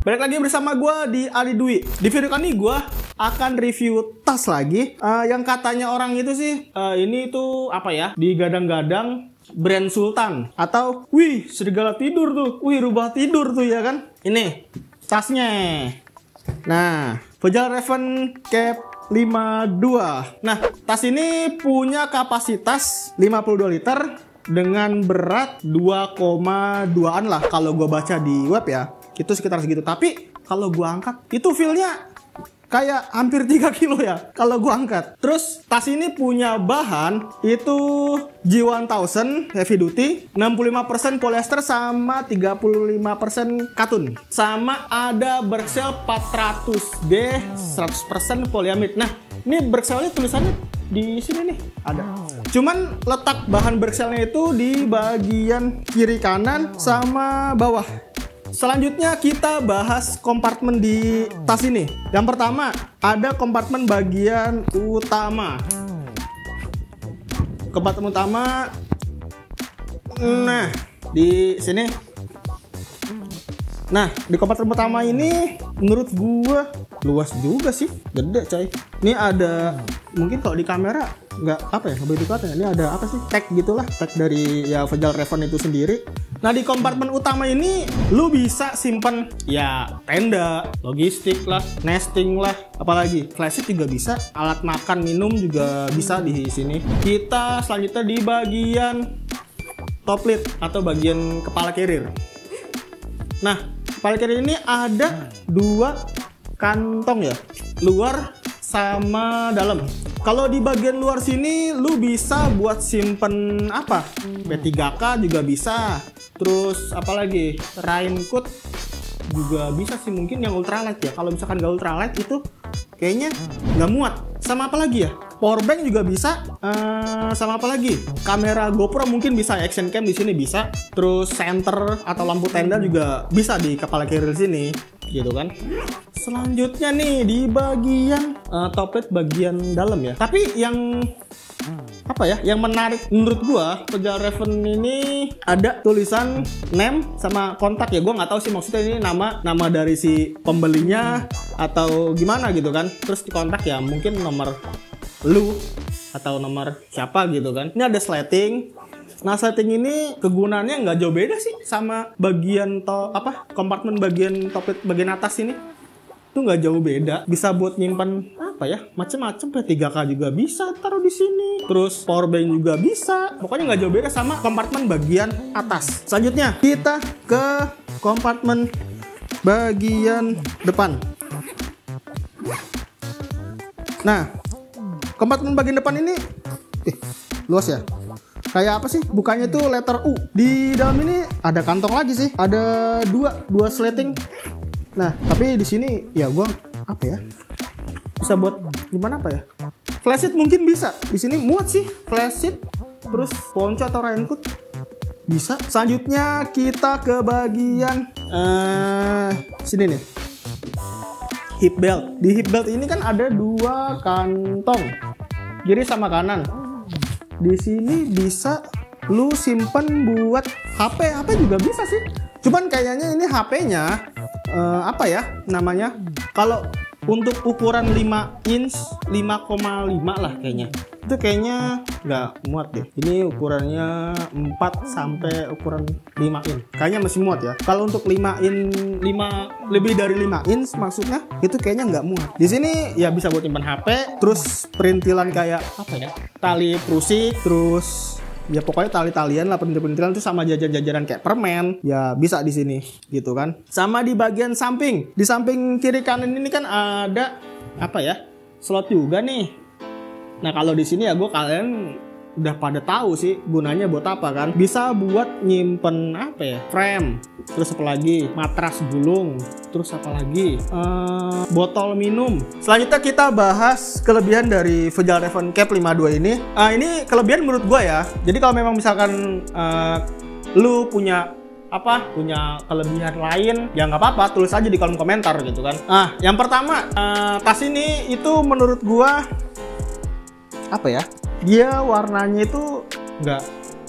Balik lagi bersama gue di Ali Dwi. Di video kali ini gue akan review tas lagi. Yang katanya orang itu sih, ini tuh apa ya? Digadang-gadang brand Sultan. Atau, wih serigala tidur tuh. Wih rubah tidur tuh ya kan? Ini tasnya. Nah, Fjällräven Cap 52. Nah, tas ini punya kapasitas 52 liter dengan berat 2,2an lah kalau gue baca di web ya. Itu sekitar segitu. Tapi kalau gue angkat itu feel-nya kayak hampir 3 kilo ya kalau gue angkat. Terus tas ini punya bahan itu G1000 heavy duty, 65% polyester sama 35% katun. Sama ada Berxel 400D 100% polyamid. Nah, ini Berxelnya tulisannya di sini nih ada. Cuman letak bahan Berxelnya itu di bagian kiri kanan sama bawah. Selanjutnya kita bahas kompartemen di tas ini. Yang pertama ada kompartemen bagian utama. Kompartemen utama. Nah, di sini. Nah, di kompartemen pertama ini menurut gua luas juga sih, gede coy. Ini ada, mungkin kalau di kamera nggak apa ya, begitu katanya. Ini ada apa sih, tag gitulah, tag dari ya Fjällräven itu sendiri. Nah, di kompartemen utama ini lu bisa simpen ya tenda, logistik lah, nesting lah, apalagi flashlight juga bisa, alat makan minum juga bisa di sini. Kita selanjutnya di bagian top lid atau bagian kepala carrier. Nah, kepala carrier ini ada 2 kantong ya, luar sama dalam. Kalau di bagian luar sini lu bisa buat simpen apa? P3K juga bisa. Terus apalagi? Raincoat juga bisa sih, mungkin yang ultralight ya. Kalau misalkan gak ultralight itu kayaknya nggak muat. Sama apa lagi ya? Powerbank juga bisa. Sama apa lagi? Kamera GoPro mungkin bisa, action cam di sini bisa. Terus center atau lampu tenda juga bisa di kepala carrier sini, gitu kan. Selanjutnya nih di bagian top lid bagian dalam ya. Tapi yang apa ya, yang menarik menurut gua Fjällräven ini ada tulisan name sama kontak ya. Gua nggak tahu sih maksudnya ini nama dari si pembelinya atau gimana gitu kan. Terus di kontak ya mungkin nomor lu atau nomor siapa gitu kan. Ini ada sleting. Nah, sleting ini kegunaannya nggak jauh beda sih sama bagian kompartemen bagian top lid bagian atas ini. Itu nggak jauh beda. Bisa buat nyimpan apa ya, macem-macem. P3K juga bisa taruh di sini. Terus powerbank juga bisa. Pokoknya nggak jauh beda sama kompartemen bagian atas. Selanjutnya kita ke kompartemen bagian depan. Nah, kompartemen bagian depan ini luas ya. Kayak apa sih? Bukanya tuh letter U. Di dalam ini ada kantong lagi sih. Ada dua sleting. Nah, tapi di sini ya gua apa ya? Bisa buat gimana apa ya? Flashlight mungkin bisa. Di sini muat sih flashlight. Terus ponco atau raincoat bisa. Selanjutnya kita ke bagian sini nih. Hip belt. Di hip belt ini kan ada 2 kantong. Kiri sama kanan. Di sini bisa lu simpen buat HP juga bisa sih. Cuman kayaknya ini HP-nya apa ya namanya? Kalau untuk ukuran 5 inch 5,5 lah kayaknya. Itu kayaknya nggak muat deh. Ini ukurannya 4 sampai ukuran 5 inch. Kayaknya masih muat ya. Kalau untuk 5 lebih dari 5 inch maksudnya itu kayaknya nggak muat. Di sini ya bisa buat simpan HP, terus perintilan kayak apa ya? Tali prusik, terus ya pokoknya tali-talian lah, perintilan itu sama jajaran kayak permen ya bisa di sini gitu kan. Sama di bagian samping, di samping kiri kanan ini kan ada apa ya, slot juga nih. Nah kalau di sini ya kalian udah pada tahu sih gunanya buat apa kan. Bisa buat nyimpen apa ya, frame, terus apa lagi, matras gulung, terus apa lagi, botol minum. Selanjutnya kita bahas kelebihan dari Fjällräven Cap 52 ini. Ini kelebihan menurut gue ya. Jadi kalau memang misalkan lu punya kelebihan lain ya nggak apa-apa, tulis aja di kolom komentar gitu kan. Yang pertama, tas ini itu menurut gue apa ya, dia warnanya itu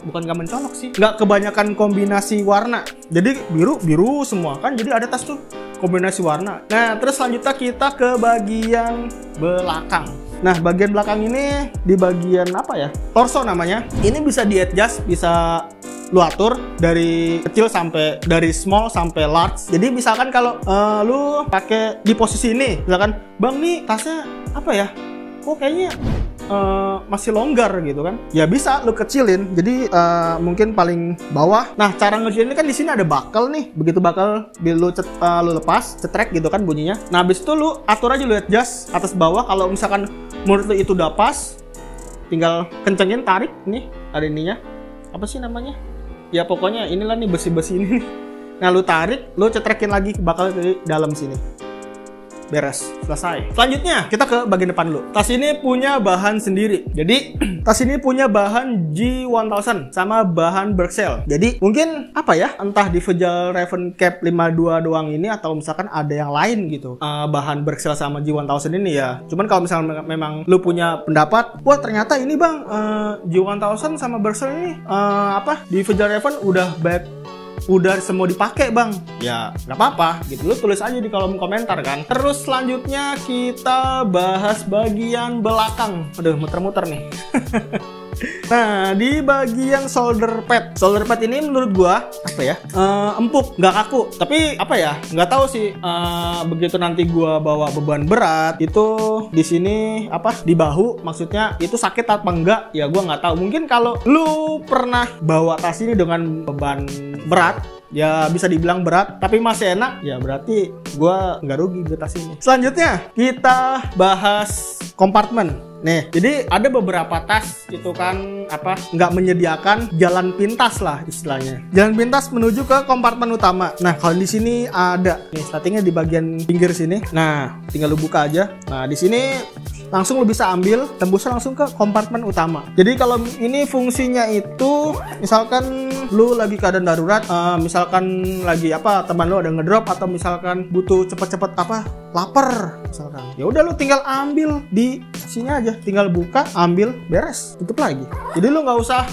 bukan nggak mencolok sih, nggak kebanyakan kombinasi warna. Jadi biru semua kan, jadi ada tas tuh kombinasi warna. Nah, terus selanjutnya kita ke bagian belakang. Nah, bagian belakang ini di bagian apa ya? Torso namanya. Ini bisa di-adjust, bisa lu atur dari kecil sampai dari small sampai large. Jadi misalkan kalau lu pakai di posisi ini, misalkan bang nih tasnya apa ya? Kok kayaknya masih longgar gitu kan? Ya bisa lu kecilin. Jadi mungkin paling bawah. Nah, cara ngecilin kan di sini ada buckle nih. Begitu buckle lu lepas, cetrek gitu kan bunyinya. Nah, habis itu lu atur aja, lu adjust atas bawah. Kalau misalkan menurut lu itu udah pas, tinggal kencengin, tarik nih, ada ininya. Apa sih namanya? Ya pokoknya inilah nih besi-besi ini nih. Nah, lu tarik, lu cetrekin lagi bakal di dalam sini. Beres, selesai. Selanjutnya kita ke bagian depan dulu. Tas ini punya bahan sendiri. Jadi tas ini punya bahan G1000 sama bahan Berxel. Jadi mungkin apa ya? Entah di Visual Raven Cap 52 doang ini atau misalkan ada yang lain gitu. Bahan Berxel sama G1000 ini ya. Cuman kalau misalnya memang lu punya pendapat, wah ternyata ini bang G1000 sama Berxel ini di Visual Raven udah semua dipakai bang, ya nggak apa-apa gitu, lu tulis aja di kolom komentar kan. Terus selanjutnya kita bahas bagian belakang. Aduh, muter-muter nih. Nah, di bagian shoulder pad ini menurut gua apa ya, empuk, nggak kaku. Tapi apa ya, nggak tahu sih. Begitu nanti gua bawa beban berat itu di sini di bahu, maksudnya itu sakit apa enggak? Ya gua nggak tahu. Mungkin kalau lu pernah bawa tas ini dengan beban berat, ya bisa dibilang berat, tapi masih enak, ya berarti gua nggak rugi beli tas ini. Selanjutnya kita bahas kompartemen. Nih, jadi ada beberapa tas itu kan nggak menyediakan jalan pintas lah istilahnya. Jalan pintas menuju ke kompartemen utama. Nah, kalau di sini ada nih startingnya di bagian pinggir sini. Nah, tinggal lu buka aja. Nah, di sini langsung lu bisa ambil tembusnya langsung ke kompartemen utama. Jadi kalau ini fungsinya itu misalkan lu lagi keadaan darurat, misalkan lagi teman lu ada ngedrop atau misalkan butuh cepet-cepet lapar misalkan. Ya udah lu tinggal ambil di sini aja, tinggal buka, ambil, beres, tutup lagi. Jadi lu nggak usah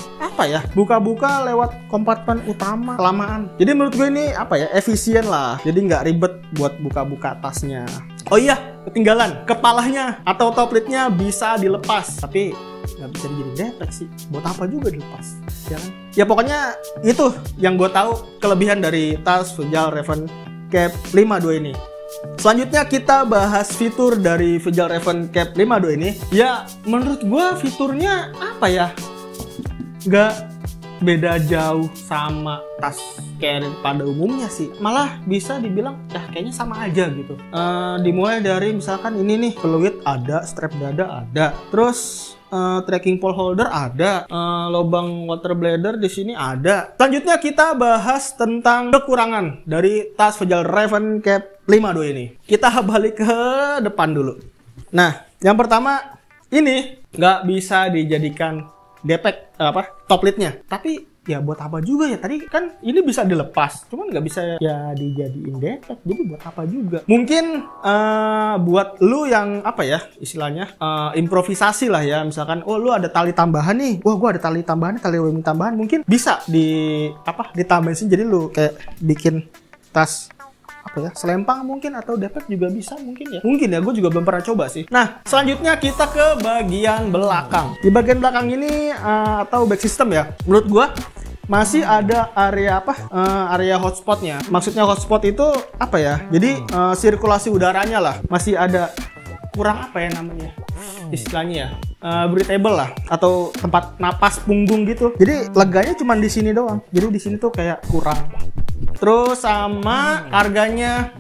buka-buka lewat kompartemen utama kelamaan. Jadi menurut gue ini efisien lah. Jadi nggak ribet buat buka-buka tasnya. Oh iya, ketinggalan kepalanya atau top lidnya bisa dilepas, tapi nggak bisa dijadiin depek sih. Buat apa juga dilepas, ya kan? Ya pokoknya itu yang gue tahu kelebihan dari tas Visual Raven Cap 52 ini. Selanjutnya kita bahas fitur dari Visual Raven Cap 52 ini. Ya menurut gue fiturnya nggak beda jauh sama tas carry pada umumnya sih. Malah bisa dibilang kayaknya sama aja gitu. Dimulai dari misalkan ini nih, peluit ada, strap dada ada, terus tracking pole holder ada, lubang water bladder di sini ada. Selanjutnya kita bahas tentang kekurangan dari tas Visual Raven Cap 52 ini. Kita balik ke depan dulu. Nah, yang pertama ini nggak bisa dijadikan depek top lidnya. Tapi ya buat apa juga ya? Tadi kan ini bisa dilepas, cuman nggak bisa ya dijadiin depek. Jadi buat apa juga? Mungkin buat lu yang istilahnya improvisasi lah ya. Misalkan lu ada tali tambahan nih. Wah, gua ada tali tambahan, tali wing tambahan, mungkin bisa ditambahin sih. Jadi lu kayak bikin tas selempang mungkin, atau depek juga bisa mungkin ya. Mungkin ya, gue juga belum pernah coba sih. Nah, selanjutnya kita ke bagian belakang. Di bagian belakang ini atau back system ya, menurut gue masih ada area area hotspotnya. Maksudnya hotspot itu jadi sirkulasi udaranya lah masih ada kurang namanya istilahnya ya, breathable lah, atau tempat napas punggung gitu. Jadi leganya cuma di sini doang. Jadi di sini tuh kayak kurang. Terus sama harganya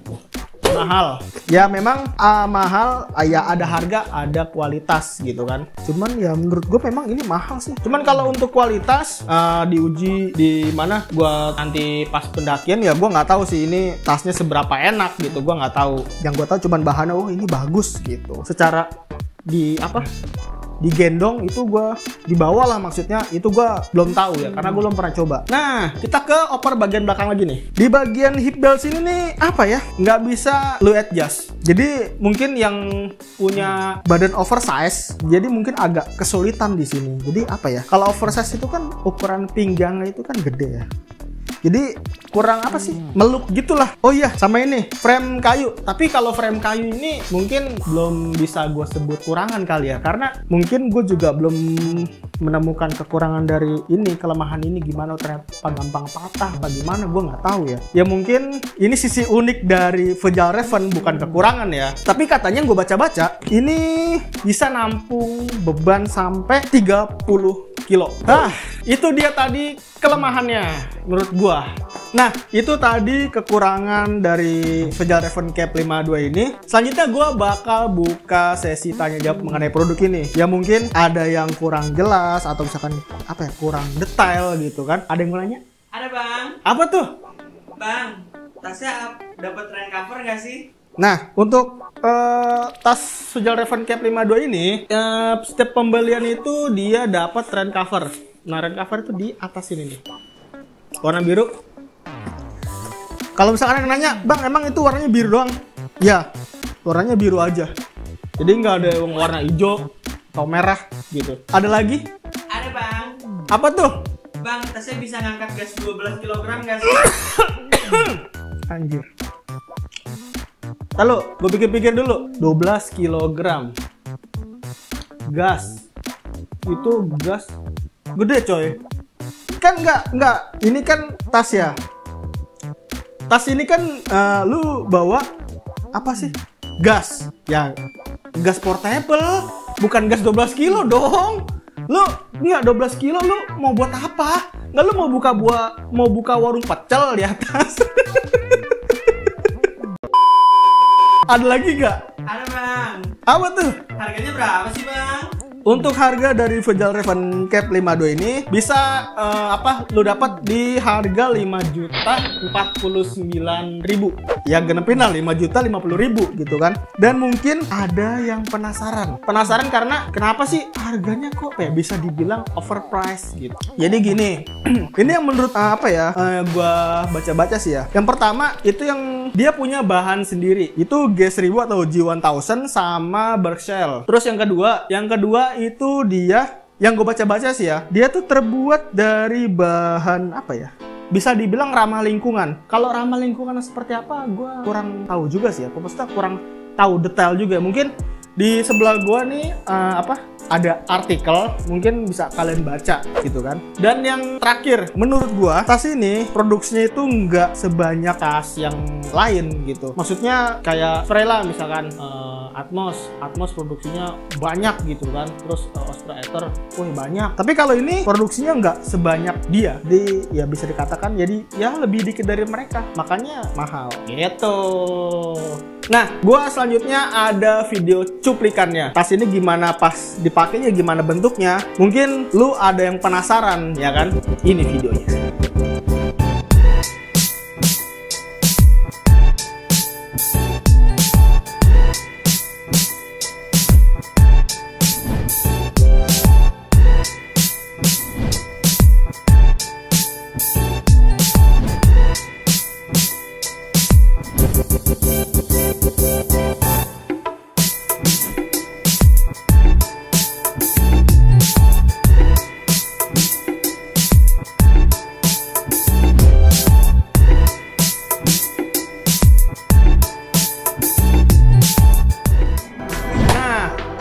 mahal. Ya memang mahal, ya ada harga, ada kualitas gitu kan. Cuman ya menurut gue memang ini mahal sih. Cuman kalau untuk kualitas diuji di mana gue nanti pas pendakian, ya gue nggak tahu sih ini tasnya seberapa enak gitu. Gue nggak tahu. Yang gue tahu cuman bahannya, ini bagus gitu. Secara digendong itu gue dibawa lah, maksudnya itu gue belum tahu ya, karena gue belum pernah coba. Nah, kita ke oper bagian belakang lagi nih. Di bagian hip belt sini nih nggak bisa lu adjust. Jadi mungkin yang punya badan oversize, jadi mungkin agak kesulitan di sini. Jadi kalau oversize itu kan ukuran pinggangnya itu kan gede ya. Jadi kurang apa sih? Meluk gitulah. Oh iya, sama ini frame kayu. Tapi kalau frame kayu ini mungkin belum bisa gue sebut kurangan kali ya, karena mungkin gue juga belum menemukan kekurangan dari ini, kelemahan ini gimana, ternyata gampang patah apa gimana, gue nggak tahu ya. Ya mungkin ini sisi unik dari Vejal Raven, bukan kekurangan ya. Tapi katanya gue baca-baca ini bisa nampung beban sampai 30 kilo. Nah, itu dia tadi kelemahannya menurut gua. Nah, itu tadi kekurangan dari Vejal Raven Cap 52 ini. Selanjutnya gua bakal buka sesi tanya jawab mengenai produk ini. Ya mungkin ada yang kurang jelas atau misalkan apa ya, kurang detail gitu kan. Ada yang mau nanya? Ada bang. Apa tuh? Bang, tasnya dapat rain cover nggak sih? Nah, untuk tas Vejal Raven Cap 52 ini, setiap pembelian itu dia dapat rain cover. Nah, rain cover itu di atas ini nih, warna biru. Kalau misalkan ada yang nanya, bang emang itu warnanya biru doang? Ya, warnanya biru aja. Jadi nggak ada yang warna hijau atau merah gitu. Ada lagi? Ada bang. Apa tuh? Bang, tasnya bisa ngangkat gas 12 kg nggak sih? Anjir. Lalu, gue pikir-pikir dulu. 12 kg gas. Itu gas gede coy. Kan enggak. Ini kan tas ya. Tas ini kan lu bawa apa sih? Gas. Ya, gas portable. Bukan gas 12 kilo dong. Lu enggak 12 kilo lu mau buat apa? Enggak, lu mau buka warung pecel di atas. Ada lagi nggak? Ada bang. Apa tuh? Harganya berapa sih bang? Untuk harga dari Vejal Raven Cap 52 ini bisa lu dapat di harga 5.049.000. Ya genepin lah 5.050.000 gitu kan. Dan mungkin ada yang penasaran. Penasaran karena kenapa sih harganya kok bisa dibilang overpriced gitu. Jadi gini, ini yang menurut gua baca-baca sih ya. Yang pertama itu yang dia punya bahan sendiri. Itu G1000 atau G1000 sama Berkshire. Terus yang kedua itu dia, yang gue baca-baca sih ya, dia tuh terbuat dari bahan apa ya, bisa dibilang ramah lingkungan. Kalau ramah lingkungan seperti apa gue kurang tahu juga sih ya. Gue pasti kurang tahu detail juga. Mungkin di sebelah gue nih ada artikel, mungkin bisa kalian baca gitu kan. Dan yang terakhir, menurut gue tas ini produksinya itu nggak sebanyak tas yang lain gitu. Maksudnya kayak Frela misalkan, Atmos produksinya banyak gitu kan. Terus Osprey Ether, banyak. Tapi kalau ini produksinya nggak sebanyak dia. Jadi ya bisa dikatakan jadi ya lebih dikit dari mereka. Makanya mahal gitu. Nah, gua selanjutnya ada video cuplikannya. Tas ini gimana pas dipakainya, gimana bentuknya. Mungkin lu ada yang penasaran ya kan? Ini videonya.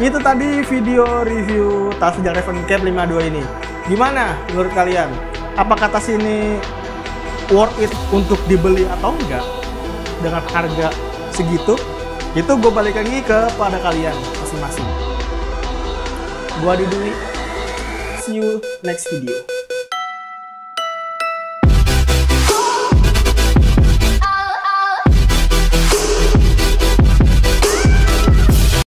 Itu tadi video review tas Vejal Raven Cap 52 ini. Gimana menurut kalian? Apakah tas ini worth it untuk dibeli atau enggak? Dengan harga segitu? Itu gue balik lagi kepada kalian masing-masing. Gua Dwi, see you next video.